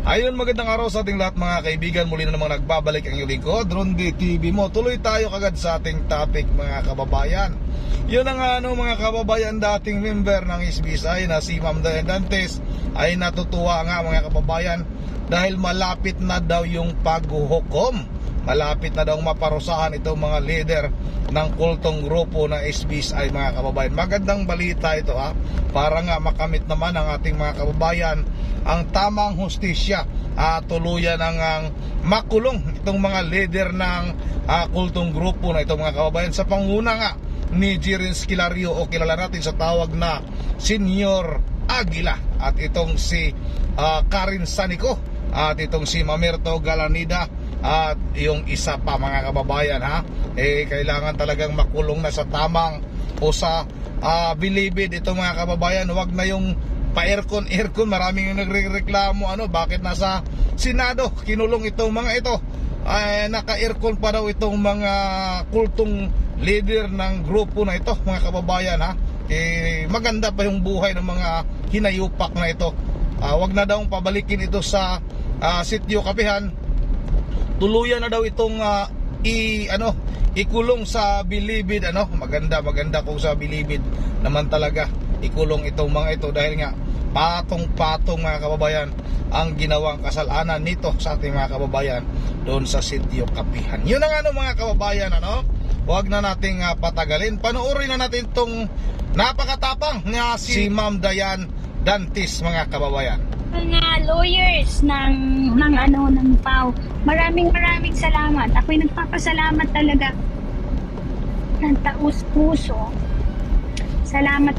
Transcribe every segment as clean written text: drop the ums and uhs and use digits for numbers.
Ayun, magandang araw sa ating lahat mga kaibigan. Muli na namang nagbabalik ang iyong lingkod, Rondy TV mo. Tuloy tayo kagad sa ating topic mga kababayan. Yun ang mga kababayan, dating member ng SBSI na si Ma'am Dayan Dantes ay natutuwa nga mga kababayan dahil malapit na daw yung paghuhukom. Malapit na daw maparusahan itong mga leader ng kultong grupo na SBSI mga kababayan. Magandang balita ito para nga makamit naman ang ating mga kababayan ang tamang hustisya. Tuluyan ang makulong itong mga leader ng kultong grupo na ito mga kababayan sa panguna nga ni Jiren Esquilario o kilala natin sa tawag na Senyor Aguila, at itong si Karin Sanico at itong si Mamerto Galanida at yung isa pa mga kababayan kailangan talagang makulong na sa tamang o sa bilibid ito mga kababayan. Huwag na yung pa-aircon. Maraming yung nagrereklamo bakit nasa Senado kinulong itong mga ito. Naka-aircon pa daw itong mga kultong leader ng grupo na ito mga kababayan maganda pa yung buhay ng mga hinayupak na ito. Wag na daw pabalikin ito sa sitio Kapihan. Tuluyan na daw itong ikulong sa bilibid. Maganda kung sa bilibid naman talaga ikulong itong mga ito dahil nga patong-patong mga kababayan ang ginawang kasalanan nito sa ating mga kababayan doon sa sitio Kapihan. Yun ang mga kababayan huwag na nating patagalin. Panoorin na natin itong napakatapang nga si Ma'am Dayan Dantes mga kababayan. Mga lawyers ng PAO, maraming salamat. Ako'y nagpapasalamat talaga ng taus puso. Salamat.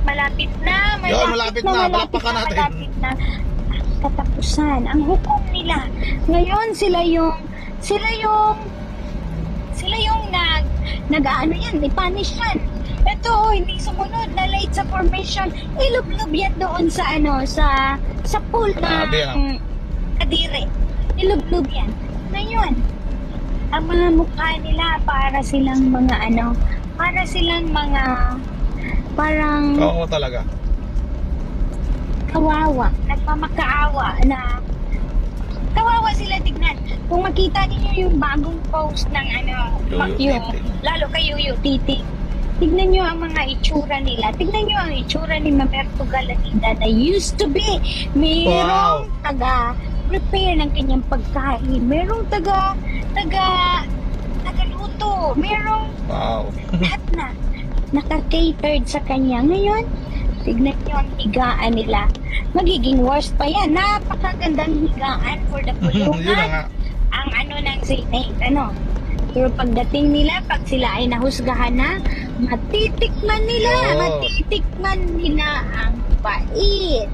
Malapit na. Malapit na. Katapusan ang hukom nila. Ngayon sila yung i-punish yan. Ito, hindi sumunod na late sa formation. Ilublob yan doon sa pool ng Kadire. Ilublob yan. Ngayon, ang mga mukha nila para silang parang oo talaga kawawa, nagmamakaawa na kawawa sila tignan. Kung makita niyo yung bagong post ng lalo kay Yuyu Titi, tignan nyo ang mga itsura nila. Tignan nyo ang itsura ni Mamerto Galanida na used to be. Merong taga-prepare ng kanyang pagkain. Merong taga-luto. Merong lahat na naka-catered sa kanya. Ngayon, tignan nyo ang higaan nila. Magiging worst pa yan. Napakagandang higaan for the pulungan. Ang ng Senate. Pero pagdating nila, pag sila ay nahusgahan na, matitikman nila ang pait.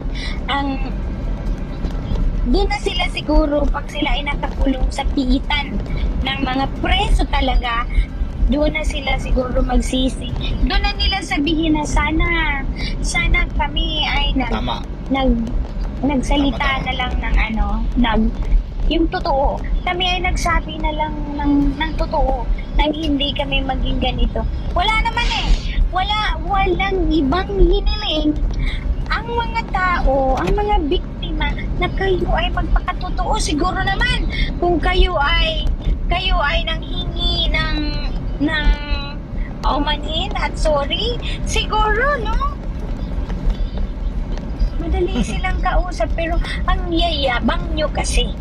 Doon na sila siguro, pag sila ay nakakulong sa piitan ng mga preso talaga, doon na sila siguro magsisi. Doon na nila sabihin na sana kami ay nagsalita na lang yung totoo. Kami ay nagsabi na lang ng totoo nang hindi kami maging ganito. Wala naman walang ibang hiniling ang mga tao, ang mga biktima na kayo ay magpakatotoo. Siguro naman kung kayo ay nanghingi ng manhin at sorry, siguro madali silang kausap, pero ang yayabang nyo kasi.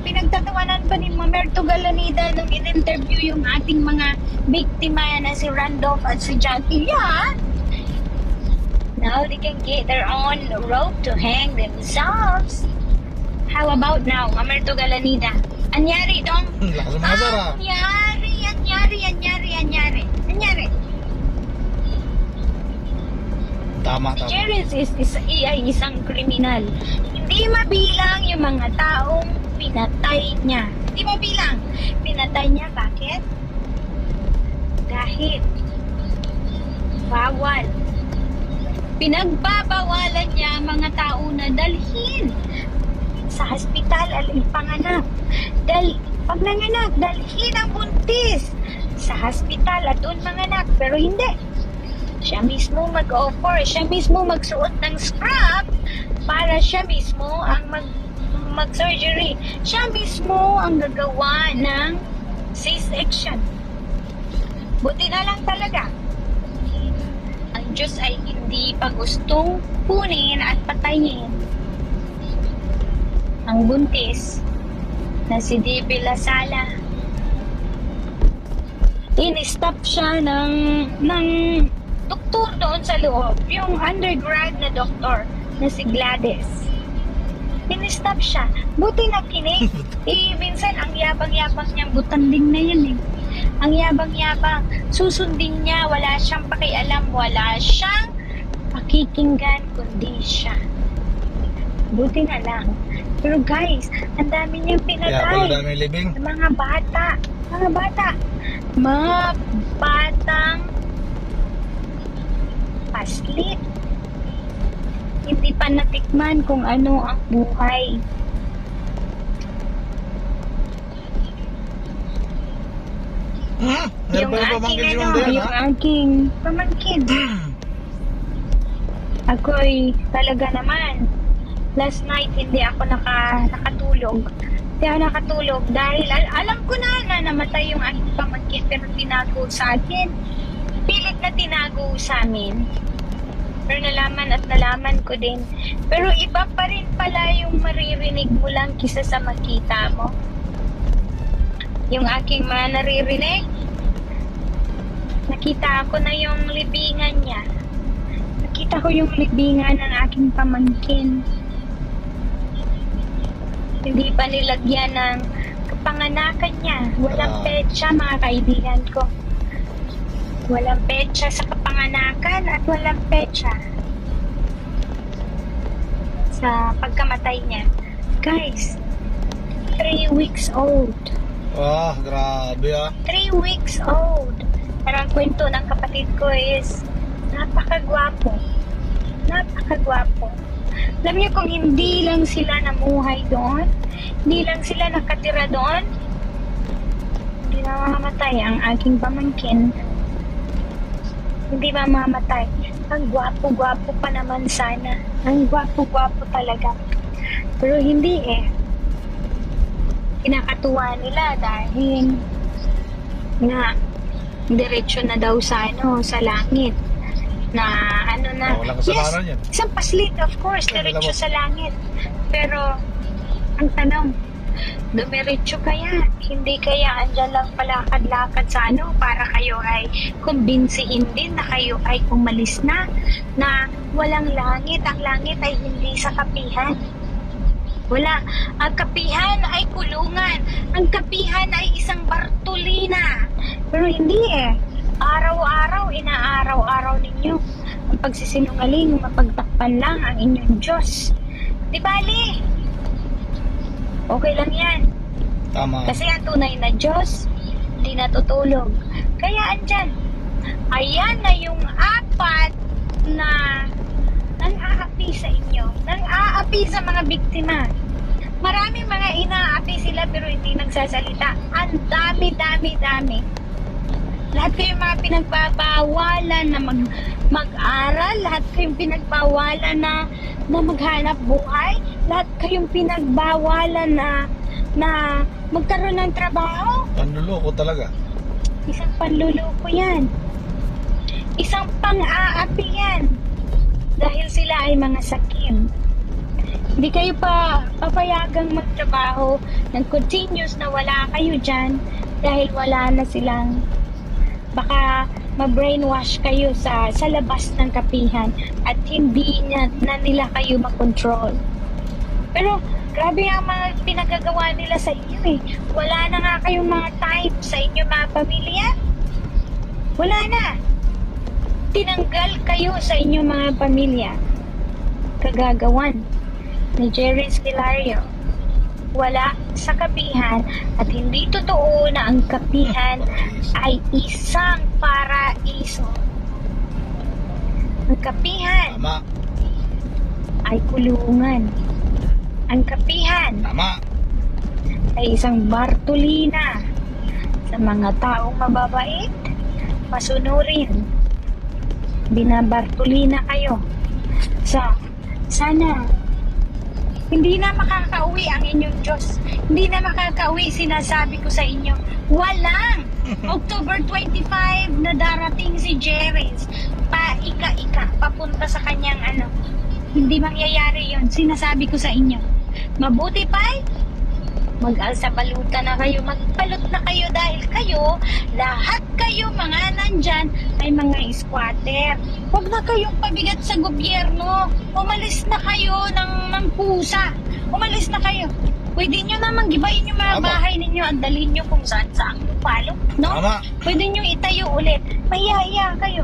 Pinagtatawanan pa ni Mamerto Galanida nung in-interview yung ating mga biktima na si Randolph at si Jackie. Now they can get their own rope to hang themselves. How about now, Mamerto Galanida? Anyari dong? Lakas mga sara. Anyari. Tama. Jerry ay isang kriminal. Hindi mabilang yung mga taong pinatay niya. Hindi mabilang. Pinatay niya, bakit? Dahil bawal. Pinagbabawalan niya mga tao na dalhin sa hospital at ipanganak. Pag nanganak, dalhin ang buntis sa hospital at doon manganak. Pero hindi. Siya mismo mag-offer, siya mismo magsuot ng scrap para siya mismo ang mag-surgery. Siya mismo ang gagawa ng C-section. Buti na lang talaga. Ang Diyos ay hindi pa gustong kunin at patayin ang buntis na si D.B. Lasala. In-stop siya ng doktor doon sa loob, yung undergrad na doktor na si Gladys. In-stop siya. Buti na kinig. Minsan ang yabang-yabang niyang butanding na yan eh. Ang yabang-yabang. Susundin niya, wala siyang pakialam, wala siyang pakikinggan kundi siya. Buti na lang. Pero guys, ang dami niyang Kaya pala pinatay. daming libing. Mga bata. Mga batang paslit. Hindi pa natikman kung ano ang buhay. Meron pa pamangkin si Ma'am Dayan, yung ha? aking pamangkin. Ako'y talaga naman, last night hindi ako nakatulog. Hindi ako nakatulog dahil alam ko na namatay yung aking pamangkin pero tinago sa akin. Pilit na tinago sa amin. Pero nalaman ko din. Pero iba pa rin pala yung maririnig mo lang kisa sa makita mo. Yung aking mga naririnig, nakita ko na yung libingan niya. Nakita ko yung libingan ng aking pamangkin. Hindi pa nilagyan ng kapanganakan niya. Walang petsa, mga kaibigan ko. Walang petsa sa kapanganakan at walang petsa sa pagkamatay niya. Guys, 3 weeks old. Grabe 3 weeks old. Parang kwento ng kapatid ko is napakagwapo. Napakagwapo. Alam niyo kung hindi lang sila namuhay doon, hindi lang sila nakatira doon, hindi mamamatay ang aking pamangkin. Hindi mamamatay. Ang gwapo-gwapo pa naman sana. Ang gwapo-gwapo talaga. Pero hindi eh. Kinakatuwa nila dahil na diretso na daw sa sa langit. Na Walang kasalanan yan. isang paslit of course, diretso sa langit. Pero ang tanong, dumiretso kaya? Hindi kaya andyan lang palakad-lakad sa para kayo ay kumbinsihin din na kayo ay umalis na walang langit. Ang langit ay hindi sa kapihan. Wala. Ang kapihan ay kulungan. Ang kapihan ay isang Bartolina. Pero hindi eh. Araw-araw, inaaraw-araw ninyo ang pagsisinungaling, mapagtakpan lang ang inyong Diyos. Di bali? Okay lang yan. Tama. Kasi ang tunay na Diyos, hindi natutulog. Kaya andyan. Ayan na yung 4 na nang-aapi sa inyo. Nang-aapi sa mga biktima. Maraming mga inaapi sila pero hindi nagsasalita. Ang dami. Lahat kayong mga pinagbabawalan na mag-aral, lahat kayong pinagbawalan na maghanap buhay, lahat kayong pinagbawalan na magkaroon ng trabaho. Panluloko talaga. Isang panluloko yan. Isang pang-aapi yan. Dahil sila ay mga sakim. Hindi kayo pa papayagang magtrabaho ng continuous na wala kayo dyan dahil wala na silang baka ma-brainwash kayo sa labas ng kapihan at hindi na nila kayo makontrol. Pero grabe ang mga pinagagawa nila sa inyo eh. Wala na nga kayong mga type sa inyo mga pamilya. Wala na. Tinanggal kayo sa inyong mga pamilya. Kagagawan ni Jerry Esquilario. Wala sa kapihan at hindi totoo na ang kapihan ay isang paraiso. Ang kapihan Tama. ay kulungan. Ang kapihan Tama. ay isang Bartolina sa mga taong mababait, masunurin. Binabartolina kayo. So, sana Hindi na makakauwi ang inyong Diyos. Hindi na makakauwi, sinasabi ko sa inyo. Walang October 25 na darating si Jerry's. Ika-ika, papunta sa kanyang ano. Hindi mangyayari yon, sinasabi ko sa inyo. Mabuti pa, mag-alsa balutan na kayo, magbalot na kayo dahil kayo, lahat kayo mga nandyan ay mga squatter. Huwag na kayong pabigat sa gobyerno. Umalis na kayo ng pusa. Umalis na kayo. Pwede nyo namang gibayin yung mga Tama. bahay ninyo, andalin nyo kung saan saan palo. No? Tama. Pwede nyo itayo ulit. Mahihiya kayo.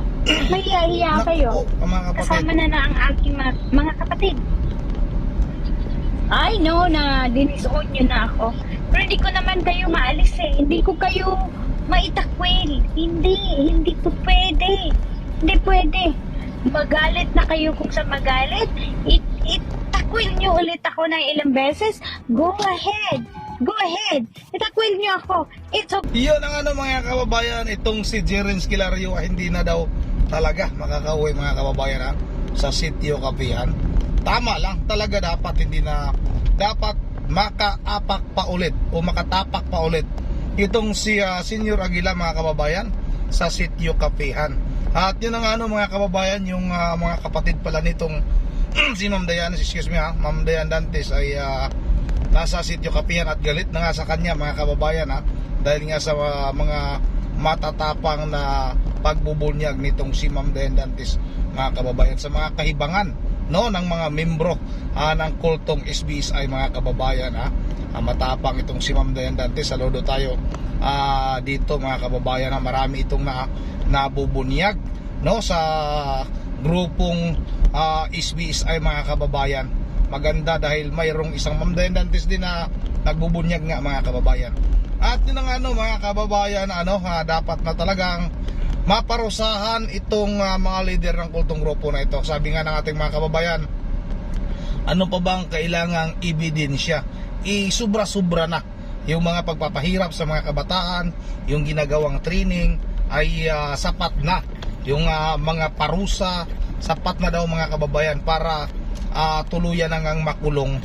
Mahihiya kayo. Naku, mga kapatid. Kasama na ang aking mga kapatid. I know na dinisuon nyo na ako. Pero hindi ko naman kayo maalis eh. Hindi ko kayo maitakwil. Hindi ko pwede. Hindi pwede. Magalit na kayo kung sa magalit. Itakwil nyo ulit ako ng ilang beses. Go ahead. Go ahead. Itakwil nyo ako. It's okay. Yun ang ano mga kababayan, itong si Jerens Kilario hindi na daw talaga makakauwi mga kababayan ha, sa sitio Kapihan. Tama lang, talaga dapat hindi na dapat makaapak pa ulit o makatapak pa ulit itong si Senior Aguila mga kababayan sa sitio Kapihan. At yun ang ano mga kababayan, yung mga kapatid pala nitong si Ma'am Dayan, excuse me ha, Ma'am Dayan Dantes ay nasa sitio Kapihan at galit na nga sa kanya mga kababayan ha, dahil nga sa mga matatapang na pagbubunyag nitong si Ma'am Dayan Dantes mga kababayan sa mga kahibangan no ng mga membro ng kultong SBSI mga kababayan ha. Matapang itong si Ma'am Dayan Dantes. Saludo tayo dito mga kababayan ha. Marami itong nabubunyag no sa grupong SBSI mga kababayan. Maganda dahil mayroong isang Ma'am Dayan Dantes din na nagbubunyag nga mga kababayan. At yun ang ano mga kababayan, dapat na talagang maparusahan itong mga leader ng kultong grupo na ito. Sabi nga ng ating mga kababayan, ano pa bang kailangang ebidensya? Sobra-sobra na yung mga pagpapahirap sa mga kabataan, yung ginagawang training ay sapat na. Yung mga parusa, sapat na daw mga kababayan para tuluyan nang makulong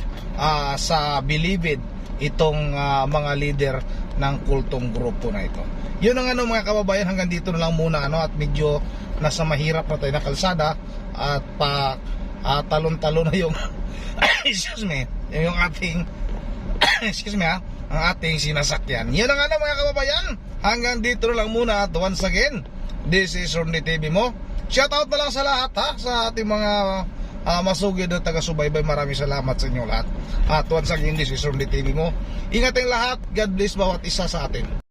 sa bilibid itong mga leader ng kultong grupo na ito. Yun ang ano mga kababayan, hanggang dito na lang muna at medyo nasa mahirap na tayo na kalsada at talon-talon na yung excuse me, yung ating excuse me ang ating sinasakyan. Yun ang ano mga kababayan, hanggang dito na lang muna at once again, this is Rondy TV mo. Shout out na lang sa lahat sa ating mga masugid at taga-subaybay. Maraming salamat sa inyo lahat. At once again, this is Rondy TV mo. Ingat ang lahat. God bless bawat isa sa atin.